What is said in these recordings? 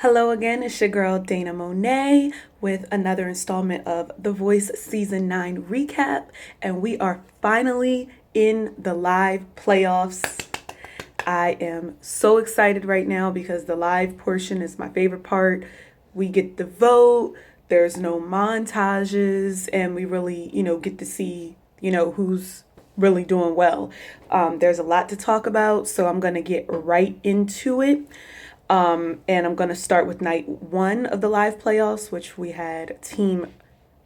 Hello again, it's your girl Dana Monet with another installment of The Voice Season 9 recap, and we are finally in the live playoffs. I am so excited right now because the live portion is my favorite part. We get the vote, there's no montages, and we really, get to see, who's really doing well. There's a lot to talk about, so I'm going to get right into it. And I'm going to start with night one of the live playoffs, which we had Team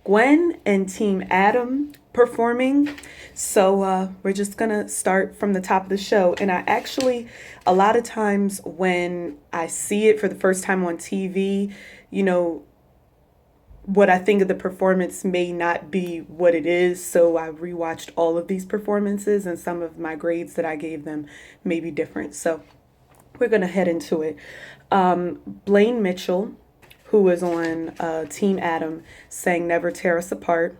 Gwen and Team Adam performing. So we're just going to start from the top of the show. And I actually, a lot of times when I see it for the first time on TV, you know, what I think of the performance may not be what it is. So I rewatched all of these performances, and some of my grades that I gave them may be different. So we're going to head into it. Blaine Mitchell, who was on Team Adam, sang Never Tear Us Apart.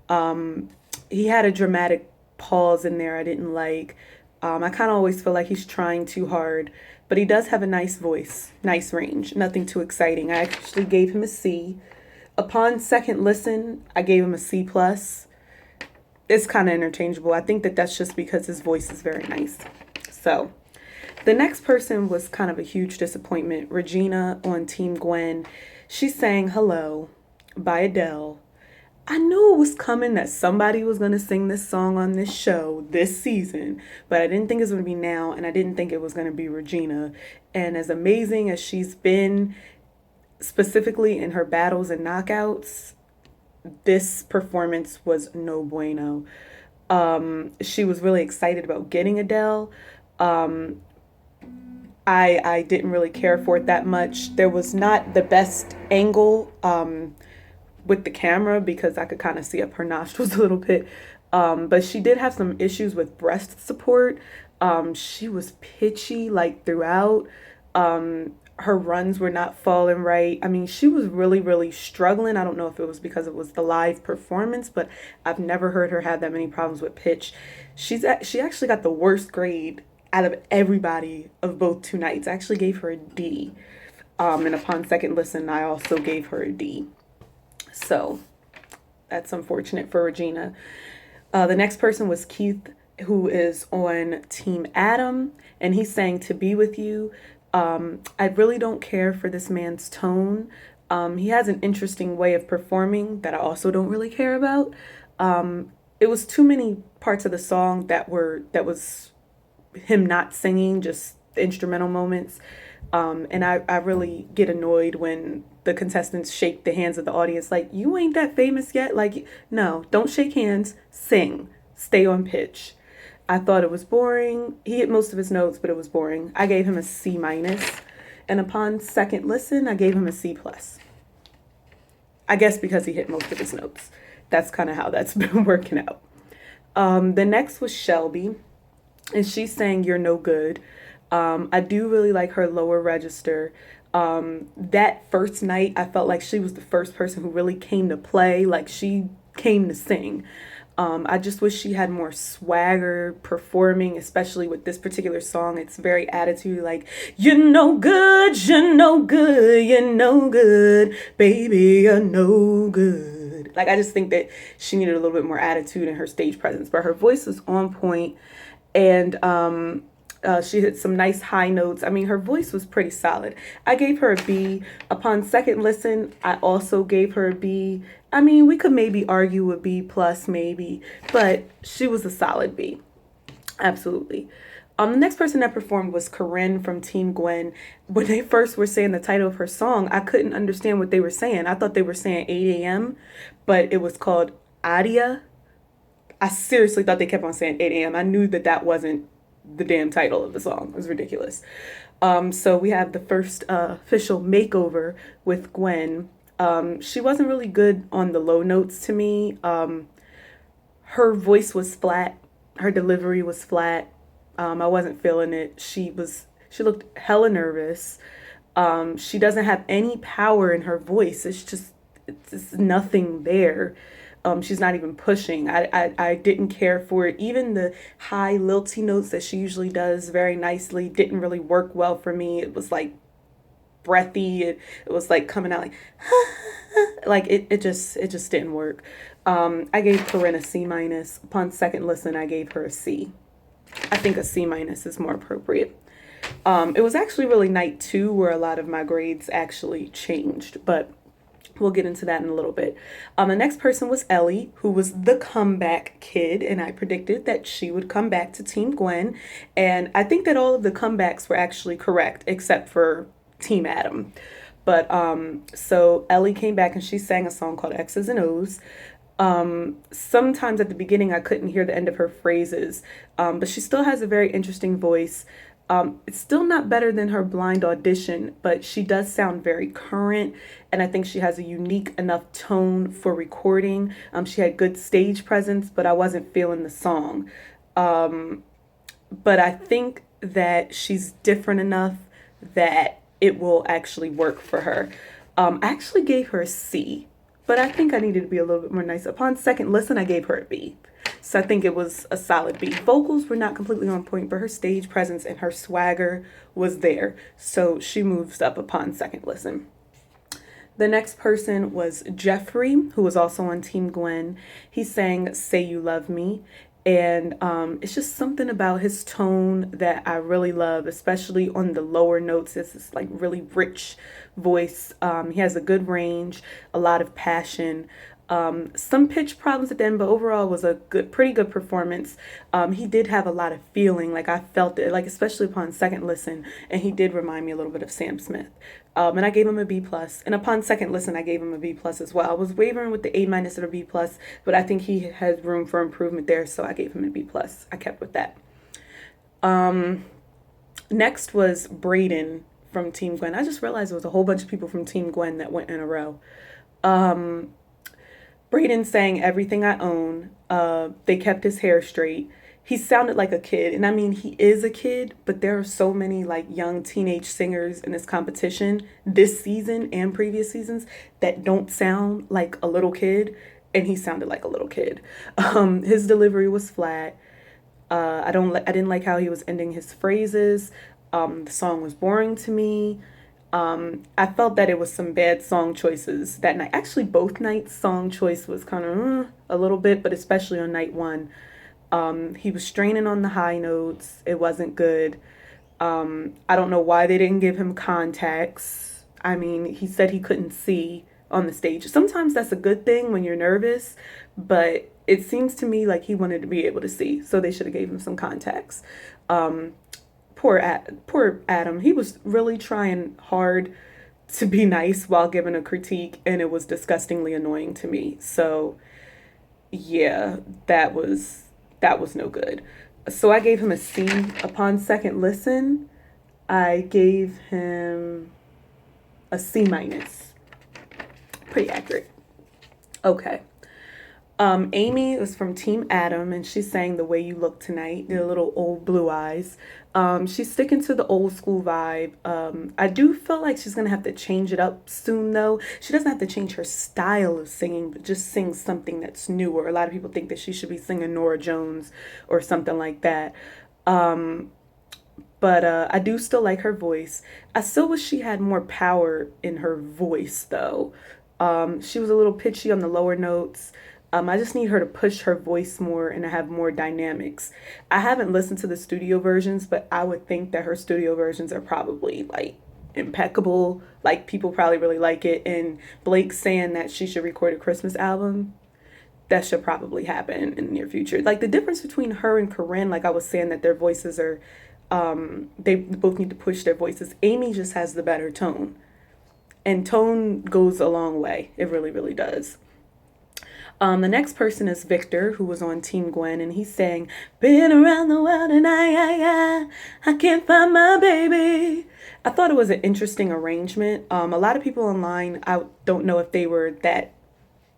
He had a dramatic pause in there I didn't like. I kind of always feel like he's trying too hard, but he does have a nice voice, nice range, nothing too exciting. I actually gave him a C. Upon second listen, I gave him a C plus. It's kind of interchangeable. I think that that's just because his voice is very nice. So the next person was kind of a huge disappointment. Regina on Team Gwen. She sang Hello by Adele. I knew it was coming that somebody was going to sing this song on this show this season, but I didn't think it was going to be now, and I didn't think it was going to be Regina. And as amazing as she's been, specifically in her battles and knockouts, this performance was no bueno. She was really excited about getting Adele. I didn't really care for it that much. There was not the best angle with the camera because I could kind of see up her nostrils a little bit. But she did have some issues with breast support. She was pitchy like throughout. Her runs were not falling right. I mean, she was really, really struggling. I don't know if it was because it was the live performance, but I've never heard her have that many problems with pitch. She actually got the worst grade out of everybody of both two nights. I actually gave her a D. And upon second listen, I also gave her a D. So that's unfortunate for Regina. The next person was Keith, who is on Team Adam, and he sang To Be With You. I really don't care for this man's tone. He has an interesting way of performing that I also don't really care about. It was too many parts of the song that was him not singing, just the instrumental moments. And I really get annoyed when the contestants shake the hands of the audience like, you ain't that famous yet. Like, no, don't shake hands, sing, stay on pitch. I thought it was boring. He hit most of his notes, but it was boring. I gave him a C minus. And upon second listen, I gave him a C plus. I guess because he hit most of his notes. That's kind of how that's been working out. The next was Shelby, and she's saying You're No Good. I do really like her lower register. That first night, I felt like she was the first person who really came to play, like she came to sing. I just wish she had more swagger performing, especially with this particular song. It's very attitude, like, you're no good, you're no good, you're no good, baby, you're no good. Like, I just think that she needed a little bit more attitude in her stage presence, but her voice was on point, and she hit some nice high notes. I mean, her voice was pretty solid. I gave her a B. Upon second listen, I also gave her a B. I mean, we could maybe argue a B plus maybe, but she was a solid B. Absolutely. The next person that performed was Corinne from Team Gwen. When they first were saying the title of her song, I couldn't understand what they were saying. I thought they were saying 8 a.m., but it was called Adia. I seriously thought they kept on saying 8 a.m. I knew that that wasn't the damn title of the song. It was ridiculous. So we have the first official makeover with Gwen. She wasn't really good on the low notes to me. Her voice was flat. Her delivery was flat. I wasn't feeling it. She looked hella nervous. She doesn't have any power in her voice. It's nothing there. She's not even pushing. I didn't care for it. Even the high lilty notes that she usually does very nicely didn't really work well for me. It was like breathy. It was like coming out like it just didn't work. I gave Corinne a C minus. Upon second listen, I gave her a C. I think a C minus is more appropriate. It was actually really night two where a lot of my grades actually changed, but we'll get into that in a little bit. The next person was Ellie, who was the comeback kid, and I predicted that she would come back to Team Gwen. And I think that all of the comebacks were actually correct, except for Team Adam. But so Ellie came back and she sang a song called X's and O's. Sometimes at the beginning I couldn't hear the end of her phrases, but she still has a very interesting voice. It's still not better than her blind audition, but she does sound very current, and I think she has a unique enough tone for recording. She had good stage presence, but I wasn't feeling the song. But I think that she's different enough that it will actually work for her. I actually gave her a C, but I think I needed to be a little bit more nice. Upon second listen, I gave her a B. So I think it was a solid B. Vocals were not completely on point, but her stage presence and her swagger was there. So she moves up upon second listen. The next person was Jeffrey, who was also on Team Gwen. He sang Say You Love Me. And it's just something about his tone that I really love, especially on the lower notes. It's this like really rich voice. He has a good range, a lot of passion. Some pitch problems at the end, but overall was a pretty good performance. He did have a lot of feeling, like I felt it, like especially upon second listen, and he did remind me a little bit of Sam Smith. And I gave him a B plus, and upon second listen, I gave him a B plus as well. I was wavering with the A minus or B plus, but I think he has room for improvement there, so I gave him a B plus. I kept with that. Next was Braden from Team Gwen. I just realized there was a whole bunch of people from Team Gwen that went in a row. Braden sang Everything I Own. They kept his hair straight. He sounded like a kid. And I mean, he is a kid, but there are so many like young teenage singers in this competition this season and previous seasons that don't sound like a little kid. And he sounded like a little kid. His delivery was flat. I didn't like how he was ending his phrases. The song was boring to me. I felt that it was some bad song choices that night. Actually, both nights' song choice was kind of a little bit, but especially on night one. He was straining on the high notes. It wasn't good. I don't know why they didn't give him contacts. I mean, he said he couldn't see on the stage. Sometimes that's a good thing when you're nervous, but it seems to me like he wanted to be able to see, so they should have gave him some contacts. Poor Adam. He was really trying hard to be nice while giving a critique, and it was disgustingly annoying to me. So, yeah, that was no good. So I gave him a C. Upon second listen, I gave him a C minus. Pretty accurate. Okay. Amy was from Team Adam, and she sang The Way You Look Tonight, the little old blue eyes. She's sticking to the old school vibe. I do feel like she's going to have to change it up soon, though. She doesn't have to change her style of singing, but just sing something that's newer. A lot of people think that she should be singing Norah Jones or something like that. But I do still like her voice. I still wish she had more power in her voice, though. She was a little pitchy on the lower notes. I just need her to push her voice more and to have more dynamics. I haven't listened to the studio versions, but I would think that her studio versions are probably like impeccable. Like people probably really like it. And Blake saying that she should record a Christmas album, that should probably happen in the near future. Like the difference between her and Corinne, like I was saying, that their voices are, they both need to push their voices. Amy just has the better tone. And tone goes a long way. It really, really does. The next person is Victor, who was on Team Gwen, and he sang, "Been around the world and I can't find my baby." I thought it was an interesting arrangement. A lot of people online, I don't know if they were that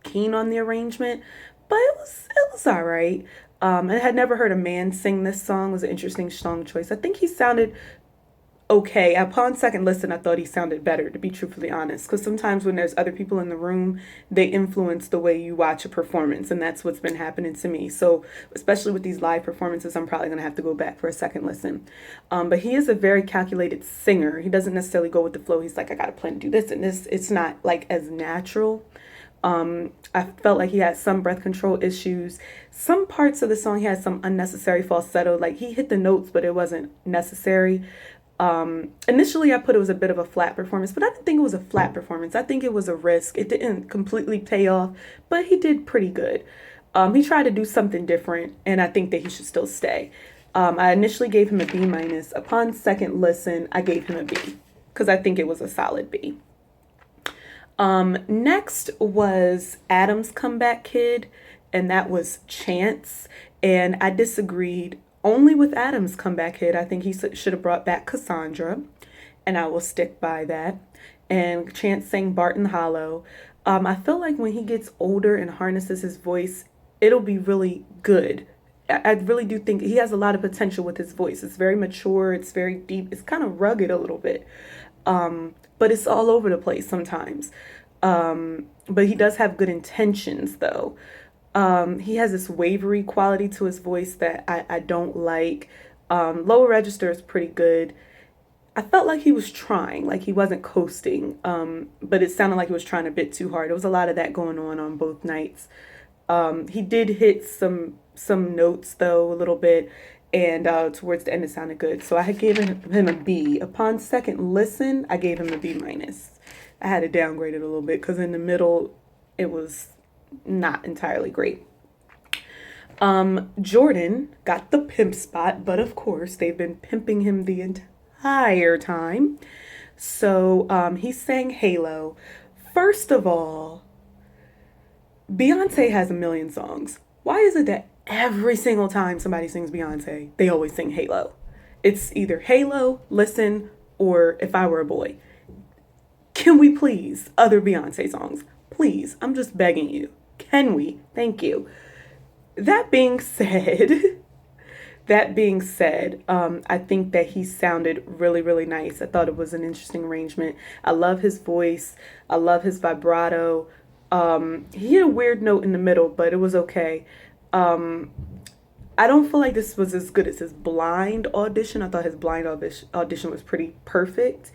keen on the arrangement, but it was all right. I had never heard a man sing this song. It was an interesting song choice. I think he sounded okay. Upon second listen, I thought he sounded better, to be truthfully honest. Because sometimes when there's other people in the room, they influence the way you watch a performance, and that's what's been happening to me. So, especially with these live performances, I'm probably gonna have to go back for a second listen. But he is a very calculated singer. He doesn't necessarily go with the flow. He's like, I gotta plan to do this and this. It's not like as natural. I felt like he had some breath control issues. Some parts of the song he had some unnecessary falsetto. Like he hit the notes, but it wasn't necessary. Initially, I put it was a bit of a flat performance, but I didn't think it was a flat performance. I think it was a risk. It didn't completely pay off, but he did pretty good. He tried to do something different, and I think that he should still stay. I initially gave him a B minus. Upon second listen, I gave him a B because I think it was a solid B. Next was Adam's Comeback Kid, and that was Chance. And I disagreed only with Adam's Comeback Kid. I think he should have brought back Cassandra, and I will stick by that. And Chance sang Barton Hollow. I feel like when he gets older and harnesses his voice, it'll be really good. I really do think he has a lot of potential with his voice. It's very mature, it's very deep, it's kind of rugged a little bit. But it's all over the place sometimes. But he does have good intentions though. He has this wavery quality to his voice that I don't like. Lower register is pretty good. I felt like he was trying, like he wasn't coasting, but it sounded like he was trying a bit too hard. There was a lot of that going on both nights. He did hit some notes though a little bit, and towards the end it sounded good. So I had given him a B. Upon second listen, I gave him a B minus. I had to downgrade it a little bit because in the middle it was not entirely great. Jordan got the pimp spot, but of course they've been pimping him the entire time. So he sang Halo. First of all, Beyonce has a million songs. Why is it that every single time somebody sings Beyonce, they always sing Halo? It's either Halo, Listen, or If I Were a Boy. Can we please other Beyonce songs? Please, I'm just begging you. Can we? Thank you. That being said, I think that he sounded really, really nice. I thought it was an interesting arrangement. I love his voice. I love his vibrato. He had a weird note in the middle, but it was okay. I don't feel like this was as good as his blind audition. I thought his blind audition was pretty perfect.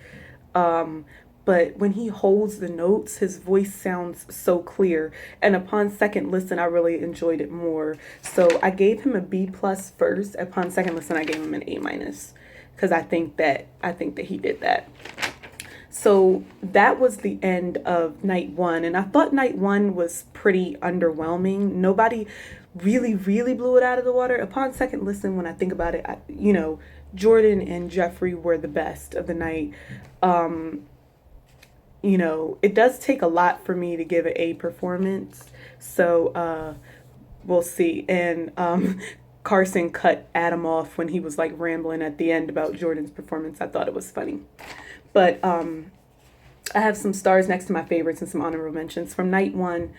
But when he holds the notes, his voice sounds so clear. And upon second listen, I really enjoyed it more. So I gave him a B plus first. Upon second listen, I gave him an A minus because I think that he did that. So that was the end of night one. And I thought night one was pretty underwhelming. Nobody really, really blew it out of the water. Upon second listen, when I think about it, Jordan and Jeffrey were the best of the night. It does take a lot for me to give an A performance. So we'll see. And Carson cut Adam off when he was like rambling at the end about Jordan's performance. I thought it was funny. But I have some stars next to my favorites and some honorable mentions. From night one,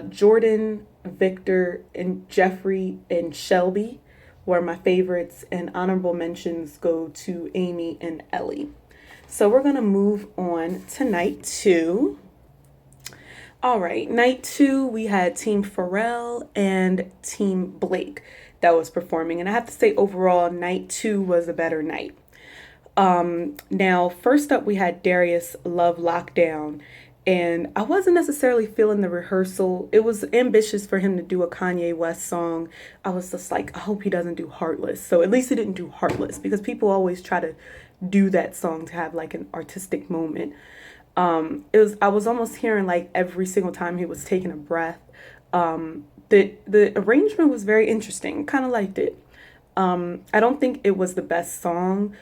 Jordan, Victor, and Jeffrey and Shelby were my favorites. And honorable mentions go to Amy and Ellie. So we're going to move on to night two. All right, night two, we had Team Pharrell and Team Blake that was performing. And I have to say, overall, night two was a better night. Now, first up, we had Darius Love Lockdown. And I wasn't necessarily feeling the rehearsal. It was ambitious for him to do a Kanye West song. I was just like, I hope he doesn't do Heartless. So at least he didn't do Heartless because people always try to do that song to have like an artistic moment. I was almost hearing like every single time he was taking a breath. The arrangement was very interesting. Kind of liked it. I don't think it was the best song.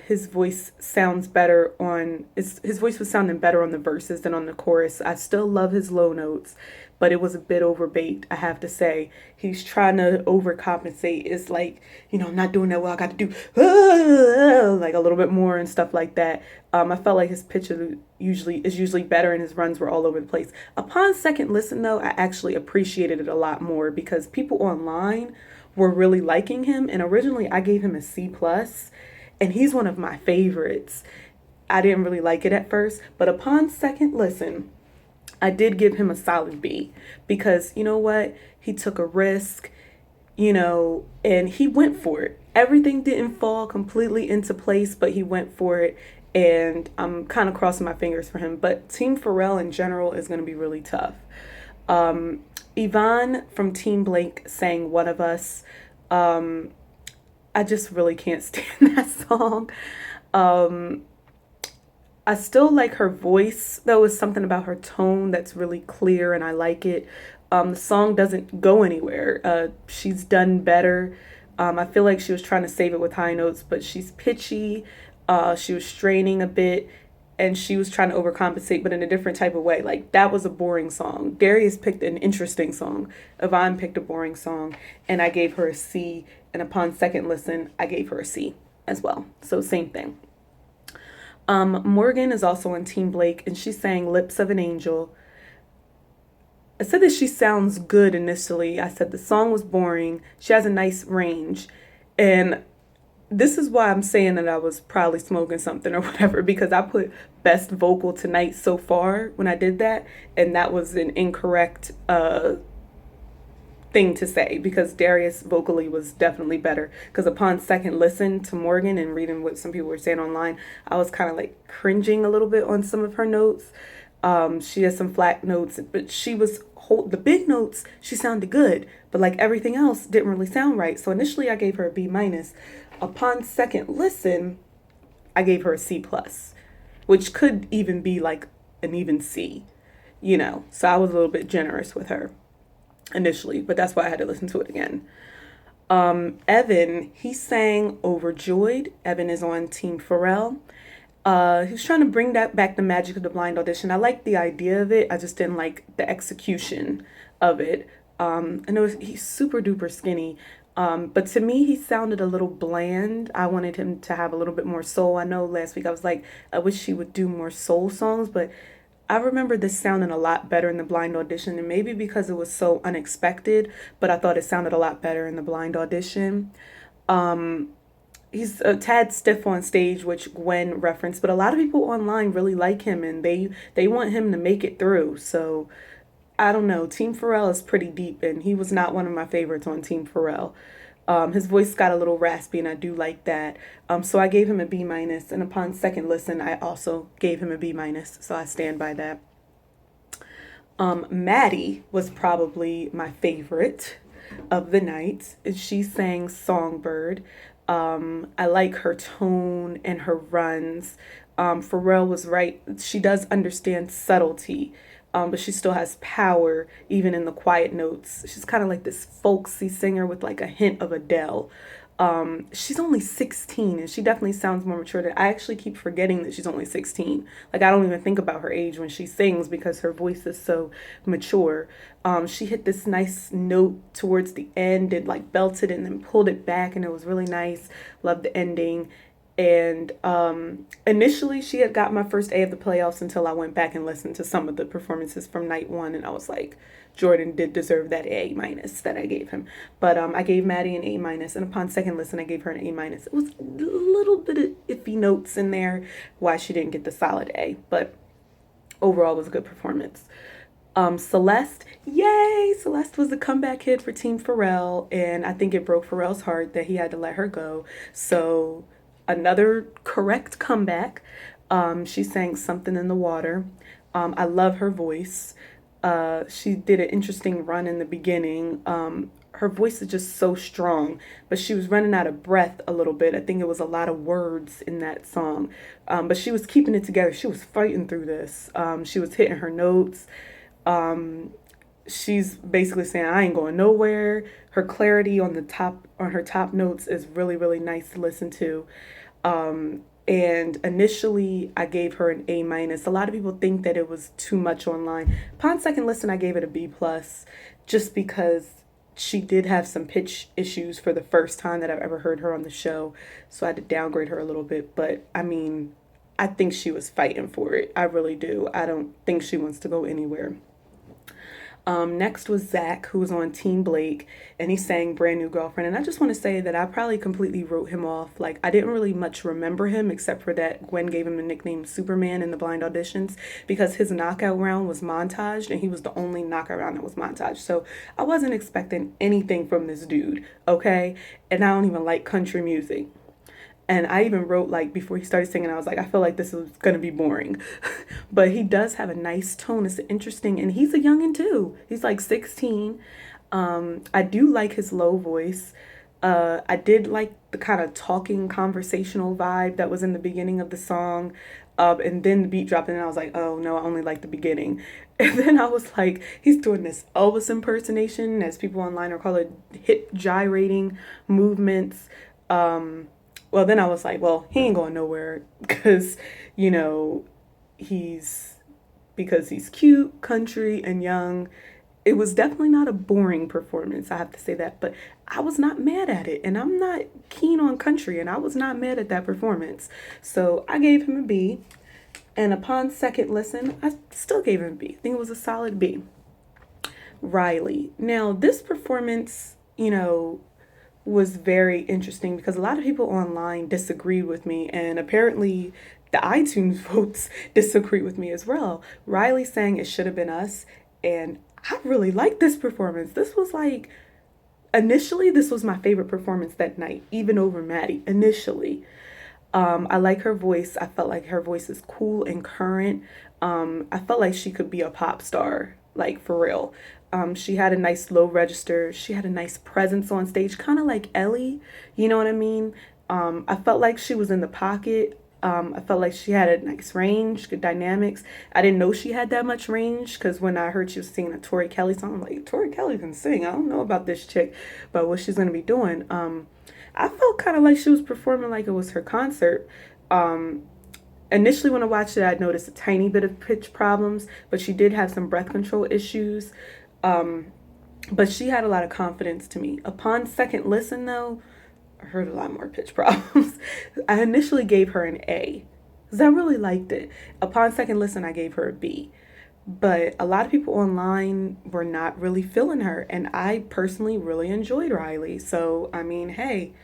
His voice sounds better on his voice was sounding better on the verses than on the chorus. I still love his low notes, but it was a bit overbaked, I have to say. He's trying to overcompensate. It's like, I'm not doing that well. I got to do like a little bit more and stuff like that. I felt like his pitch is usually better and his runs were all over the place. Upon second listen, though, I actually appreciated it a lot more because people online were really liking him. And originally I gave him a C plus. and he's one of my favorites. I didn't really like it at first, but upon second listen, I did give him a solid B because you know what? He took a risk, and he went for it. Everything didn't fall completely into place, but he went for it. And I'm kind of crossing my fingers for him. But Team Pharrell in general is going to be really tough. Yvonne from Team Blake sang One of Us. I just really can't stand that song. I still like her voice, though. It's something about her tone that's really clear, and I like it. The song doesn't go anywhere. She's done better. I feel like she was trying to save it with high notes, but she's pitchy. She was straining a bit, and she was trying to overcompensate, but in a different type of way. Like, that was a boring song. Darius picked an interesting song. Yvonne picked a boring song, and I gave her a C. And upon second listen, I gave her a C as well. So, same thing. Morgan is also on Team Blake, and she sang Lips of an Angel. I said that she sounds good initially. I said the song was boring. She has a nice range. And this is why I'm saying that I was probably smoking something or whatever, because I put best vocal tonight so far when I did that, and that was an incorrect thing to say because Darius vocally was definitely better. Because upon second listen to Morgan and reading what some people were saying online, I was kind of like cringing a little bit on some of her notes. She has some flat notes, but she was the big notes. She sounded good, but like everything else didn't really sound right. So initially, I gave her a B minus. Upon second listen, I gave her a C plus, which could even be like an even C, So I was a little bit generous with her initially, but that's why I had to listen to it again. Evan, he sang Overjoyed. Evan is on Team Pharrell. He was trying to bring that back the magic of the blind audition. I liked the idea of it. I just didn't like the execution of it. I know he's super duper skinny. But to me, he sounded a little bland. I wanted him to have a little bit more soul. I know last week I was like, I wish he would do more soul songs, but I remember this sounding a lot better in the blind audition, and maybe because it was so unexpected, but I thought it sounded a lot better in the blind audition. He's a tad stiff on stage, which Gwen referenced, but a lot of people online really like him and they want him to make it through. So I don't know. Team Pharrell is pretty deep, and he was not one of my favorites on Team Pharrell. His voice got a little raspy, and I do like that. So I gave him a B minus, and upon second listen, I also gave him a B minus. So I stand by that. Maddie was probably my favorite of the night. She sang Songbird. I like her tone and her runs. Pharrell was right. She does understand subtlety, but she still has power even in the quiet notes. She's kind of like this folksy singer with like a hint of Adele. She's only 16 and she definitely sounds more mature. I actually keep forgetting that she's only 16. Like, I don't even think about her age when she sings because her voice is so mature. She hit this nice note towards the end and like belted and then pulled it back, and it was really nice. Loved the ending. And initially, she had got my first A of the playoffs until I went back and listened to some of the performances from night one, and I was like, Jordan did deserve that A minus that I gave him. But I gave Maddie an A minus, and upon second listen, I gave her an A minus. It was a little bit of iffy notes in there why she didn't get the solid A, but overall, it was a good performance. Celeste, yay! Celeste was a comeback hit for Team Pharrell, and I think it broke Pharrell's heart that he had to let her go. So another correct comeback. She sang Something in the Water. I love her voice. She did an interesting run in the beginning. Her voice is just so strong, but she was running out of breath a little bit. I think it was a lot of words in that song, but she was keeping it together. She was fighting through this. She was hitting her notes. She's basically saying, I ain't going nowhere. Her clarity on her top notes is really, really nice to listen to. And initially I gave her an A minus. A lot of people think that it was too much online. Upon second listen, I gave it a B plus, just because she did have some pitch issues for the first time that I've ever heard her on the show. So I had to downgrade her a little bit. But I mean, I think she was fighting for it. I really do. I don't think she wants to go anywhere. Next was Zach, who was on Team Blake, and he sang Brand New Girlfriend. And I just want to say that I probably completely wrote him off. Like, I didn't really much remember him, except for that Gwen gave him the nickname Superman in the blind auditions, because his knockout round was montaged, and he was the only knockout round that was montaged. So I wasn't expecting anything from this dude, okay? And I don't even like country music. And I even wrote, like, before he started singing, I was like, I feel like this is going to be boring. But he does have a nice tone. It's interesting. And he's a youngin' too. He's like 16. I do like his low voice. I did like the kind of talking conversational vibe that was in the beginning of the song. And then the beat dropped, and I was like, oh no, I only like the beginning. And then I was like, he's doing this Elvis impersonation, as people online are calling it, hip gyrating movements. Well, then I was like, well, he ain't going nowhere because, you know, he's because he's cute, country, and young. It was definitely not a boring performance, I have to say that, but I was not mad at it. And I'm not keen on country, and I was not mad at that performance. So I gave him a B. And upon second listen, I still gave him a B. I think it was a solid B. Riley. Now, this performance, was very interesting because a lot of people online disagreed with me, and apparently the iTunes votes disagree with me as well. Riley sang It Should Have Been Us, and I really liked this performance. This was like, initially, this was my favorite performance that night, even over Maddie, initially. I like her voice. I felt like her voice is cool and current. I felt like she could be a pop star, like for real. She had a nice low register. She had a nice presence on stage, kind of like Ellie. You know what I mean? I felt like she was in the pocket. I felt like she had a nice range, good dynamics. I didn't know she had that much range because when I heard she was singing a Tori Kelly song, I'm like, Tori Kelly can sing. I don't know about this chick, but what she's going to be doing. I felt kind of like she was performing like it was her concert. Initially, when I watched it, I noticed a tiny bit of pitch problems, but she did have some breath control issues. But she had a lot of confidence to me. Upon second listen, though, I heard a lot more pitch problems. I initially gave her an A because I really liked it. Upon second listen, I gave her a B. But a lot of people online were not really feeling her, and I personally really enjoyed Riley. So, I mean, hey,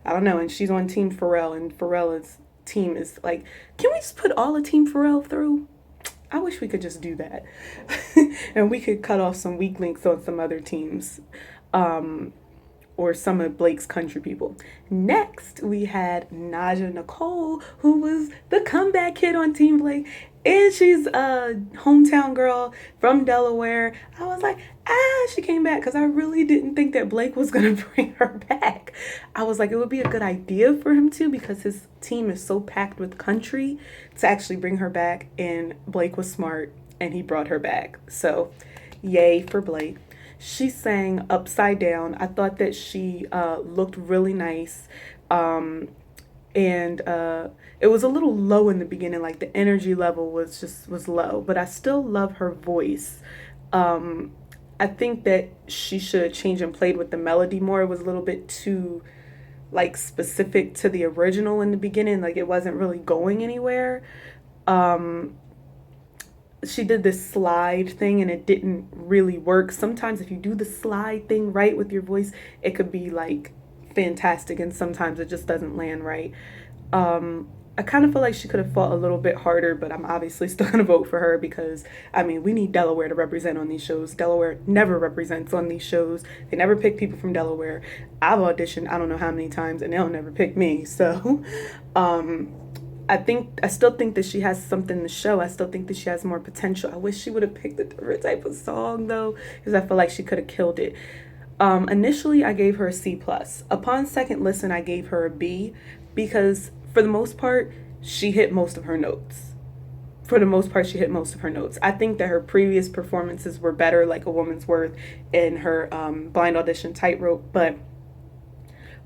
I don't know. And she's on Team Pharrell, and Pharrell's team is like, can we just put all of Team Pharrell through? I wish we could just do that. And we could cut off some weak links on some other teams. Or some of Blake's country people. Next, we had Naja Nicole, who was the comeback kid on Team Blake. And she's a hometown girl from Delaware. I was like, she came back because I really didn't think that Blake was going to bring her back. I was like, it would be a good idea for him to because his team is so packed with country to actually bring her back. And Blake was smart and he brought her back. So, yay for Blake. She sang Upside Down. I thought that she looked really nice. And it was a little low in the beginning, like the energy level was low, but I still love her voice. I think that she should have changed and played with the melody more. It was a little bit too like specific to the original in the beginning, like it wasn't really going anywhere. She did this slide thing and it didn't really work. Sometimes if you do the slide thing right with your voice, it could be like fantastic, and sometimes it just doesn't land right. I kind of feel like she could have fought a little bit harder, but I'm obviously still going to vote for her because, I mean, we need Delaware to represent on these shows. Delaware never represents on these shows. They never pick people from Delaware. I've auditioned I don't know how many times, and they'll never pick me. So, I still think that she has something to show. I still think that she has more potential. I wish she would have picked a different type of song, though, because I feel like she could have killed it. Initially, I gave her a C+. Upon second listen, I gave her a B because for the most part, she hit most of her notes. I think that her previous performances were better, like A Woman's Worth and her blind audition Tightrope, but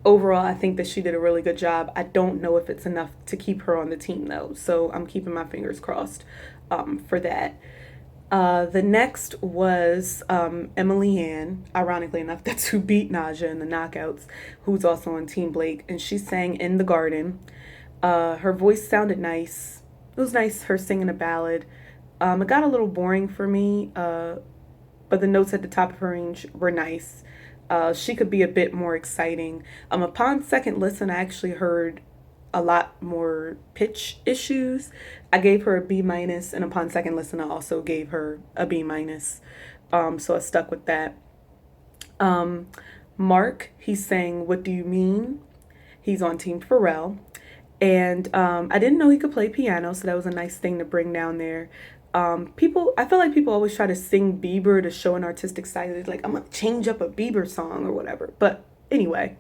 overall, I think that she did a really good job. I don't know if it's enough to keep her on the team, though, so I'm keeping my fingers crossed for that. The next was Emily Ann, ironically enough, that's who beat Naja in the knockouts, who's also on Team Blake, and she sang In the Garden. Her voice sounded nice. It was nice, her singing a ballad. It got a little boring for me but the notes at the top of her range were nice. She could be a bit more exciting. Upon second listen, I actually heard a lot more pitch issues. I gave her a B minus, and upon second listen, I also gave her a B minus. So I stuck with that. Um, Mark, he's saying, "What do you mean?" He's on Team Pharrell. And I didn't know he could play piano, so that was a nice thing to bring down there. I feel like people always try to sing Bieber to show an artistic side. They're like, I'm gonna change up a Bieber song or whatever. But anyway,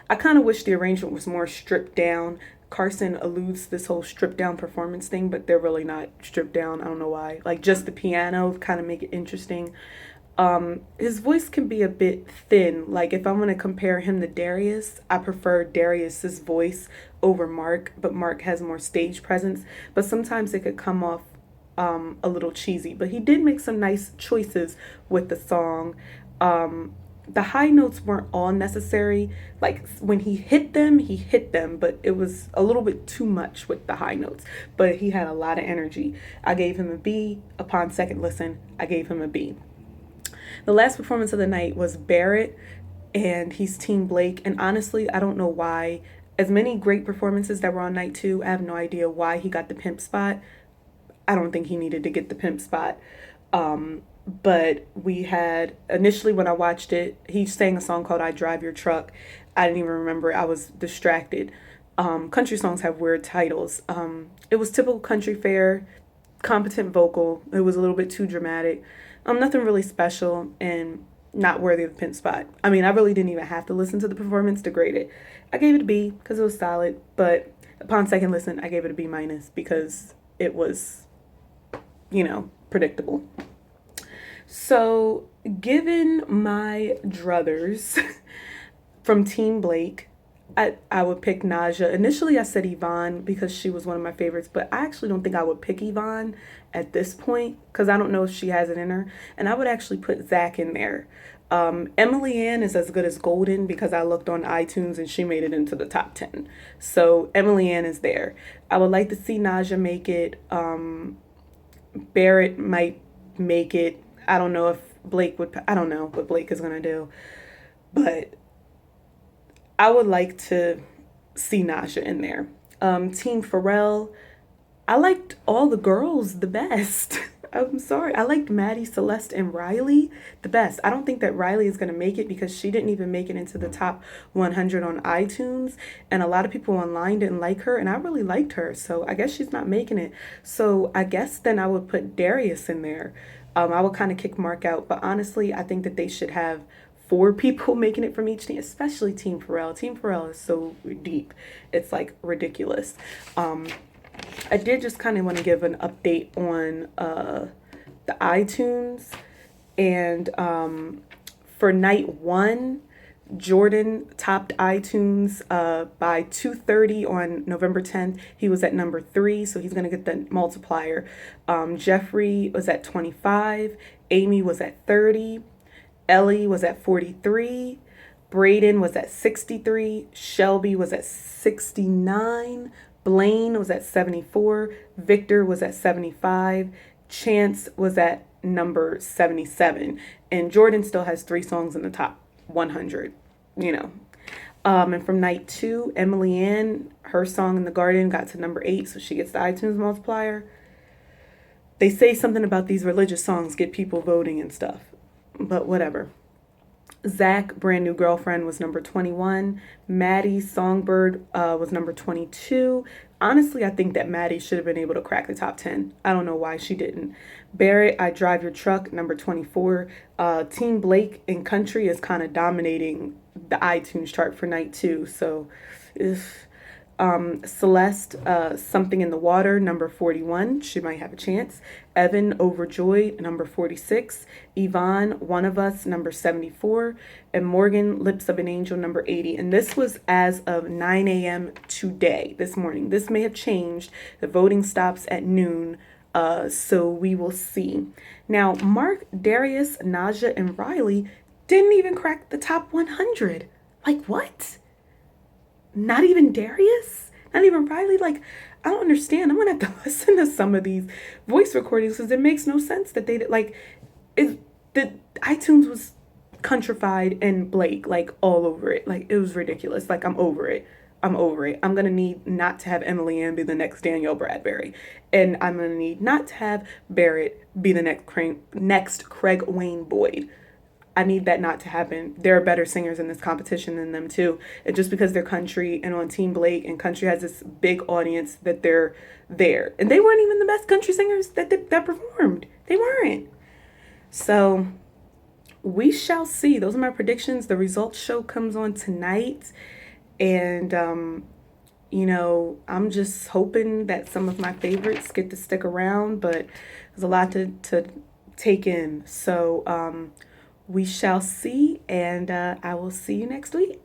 I kind of wish the arrangement was more stripped down. Carson alludes to this whole stripped down performance thing, but they're really not stripped down. I don't know why. Like just the piano kind of make it interesting. His voice can be a bit thin. Like if I'm gonna compare him to Darius, I prefer Darius's voice over Mark, but Mark has more stage presence. But sometimes it could come off a little cheesy. But he did make some nice choices with the song. The high notes weren't all necessary. Like when he hit them, but it was a little bit too much with the high notes. But he had a lot of energy. I gave him a B. Upon second listen, I gave him a B. The last performance of the night was Barrett, and he's Team Blake. And honestly, I don't know why. As many great performances that were on night two, I have no idea why he got the pimp spot. I don't think he needed to get the pimp spot. But we had, initially when I watched it, he sang a song called I Drive Your Truck. I didn't even remember. I was distracted. Country songs have weird titles. It was typical country fare, competent vocal. It was a little bit too dramatic. Nothing really special and not worthy of the pimp spot. I mean, I really didn't even have to listen to the performance to grade it. I gave it a B because it was solid, but upon second listen, I gave it a B minus because it was, predictable. So, given my druthers from Team Blake, I would pick Naja. Initially, I said Yvonne because she was one of my favorites, but I actually don't think I would pick Yvonne at this point because I don't know if she has it in her. And I would actually put Zach in there. Emily Ann is as good as golden because I looked on iTunes and she made it into the top 10. So Emily Ann is there. I would like to see Naja make it. Barrett might make it. I don't know if Blake would. I don't know what Blake is going to do. But I would like to see Naja in there. Team Pharrell, I liked all the girls the best. I'm sorry. I liked Maddie, Celeste, and Riley the best. I don't think that Riley is going to make it because she didn't even make it into the top 100 on iTunes. And a lot of people online didn't like her. And I really liked her. So I guess she's not making it. So I guess then I would put Darius in there. I would kind of kick Mark out. But honestly, I think that they should have 4 people making it from each team, especially Team Pharrell. Team Pharrell is so deep. It's like ridiculous. I did just kind of want to give an update on the iTunes. And for night 1, Jordan topped iTunes by 230 on November 10th. He was at number 3, so he's going to get the multiplier. Jeffrey was at 25. Amy was at 30. Ellie was at 43. Braden was at 63. Shelby was at 69. Blaine was at 74. Victor was at 75. Chance was at number 77. And Jordan still has 3 songs in the top 100, And from night 2, Emily Ann, her song in the Garden got to number 8, so she gets the iTunes multiplier. They say something about these religious songs get people voting and stuff, but whatever. Zach, Brand New Girlfriend, was number 21. Maddie, Songbird, was number 22. Honestly, I think that Maddie should have been able to crack the top 10. I don't know why she didn't. Barrett, I Drive Your Truck, number 24. Team Blake in Country is kind of dominating the iTunes chart for night 2. So, if Celeste, Something in the Water, number 41. She might have a chance. Evan, Overjoyed, number 46. Yvonne, One of Us, number 74. And Morgan, Lips of an Angel, number 80. And this was as of 9 a.m. today, this morning. This may have changed. The voting stops at noon. So we will see. Now, Mark, Darius, Naja, and Riley didn't even crack the top 100. Like, what? Not even Darius? Not even Riley? Like, I don't understand. I'm going to have to listen to some of these voice recordings because it makes no sense that they, like, the iTunes was countrified and Blake like all over it. Like it was ridiculous. Like I'm over it. I'm over it. I'm gonna need not to have Emily Ann be the next Danielle Bradbury, and I'm gonna need not to have Barrett be the next Craig Wayne Boyd. I need that not to happen. There are better singers in this competition than them too. And just because they're country and on Team Blake and country has this big audience that they're there, and they weren't even the best country singers that performed. They weren't. So we shall see. Those are my predictions. The results show comes on tonight. And, I'm just hoping that some of my favorites get to stick around, but there's a lot to take in. So we shall see. And I will see you next week.